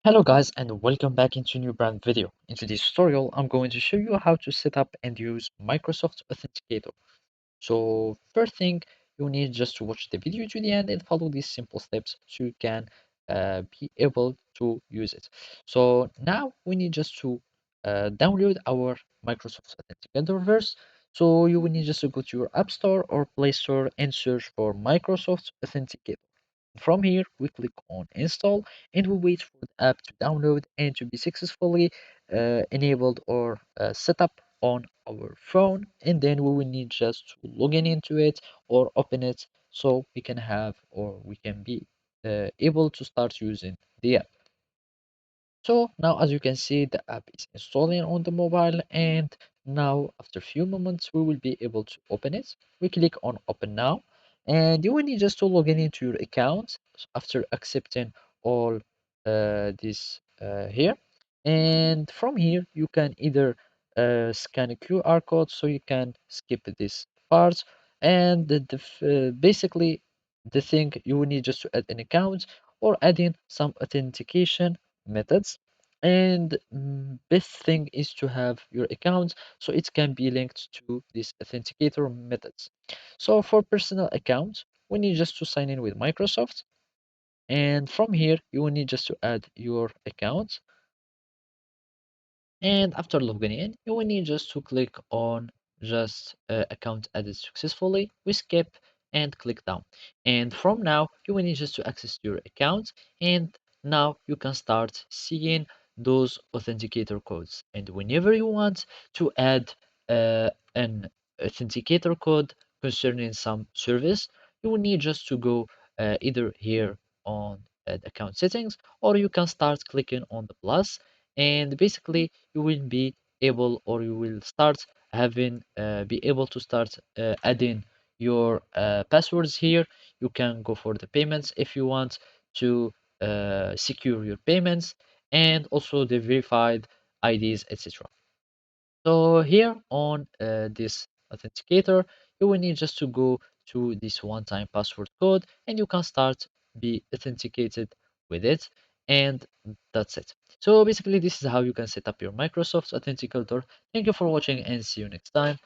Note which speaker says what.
Speaker 1: Hello guys and welcome back into a new brand video. In today's tutorial, I'm going to show you how to set up and use Microsoft Authenticator. So first thing, you need just to watch the video to the end and follow these simple steps so you can be able to use it. So now we need just to download our Microsoft Authenticator first. So you will need just to go to your App Store or Play Store and search for Microsoft Authenticator. From here, we click on install and we wait for the app to download and to be successfully enabled or set up on our phone. And then we will need just to log in into it or open it so we can have or we can be able to start using the app. So now as you can see the app is installing on the mobile and now after a few moments we will be able to open it. We click on open now and you will need just to log in into your account after accepting all this here, and from here you can either scan a QR code so you can skip this part, and basically the thing you will need just to add an account or add in some authentication methods. And best thing is to have your account so it can be linked to these authenticator methods. So for personal accounts, we need just to sign in with Microsoft, and from here you will need just to add your account, and after logging in, you will need just to click on just account added successfully. We skip and click down. And from now, you will need just to access your account. And now you can start seeing those authenticator codes. And whenever you want to add an authenticator code concerning some service, you will need just to go either here on the account settings, or you can start clicking on the plus, and basically you will be able or you will start having be able to start adding your passwords here. You can go for the payments if you want to secure your payments, and also the verified IDs, etc. So here on this authenticator, you will need just to go to this one-time password code and you can start be authenticated with it, and that's it. So basically this is how you can set up your Microsoft Authenticator. Thank you for watching and see you next time.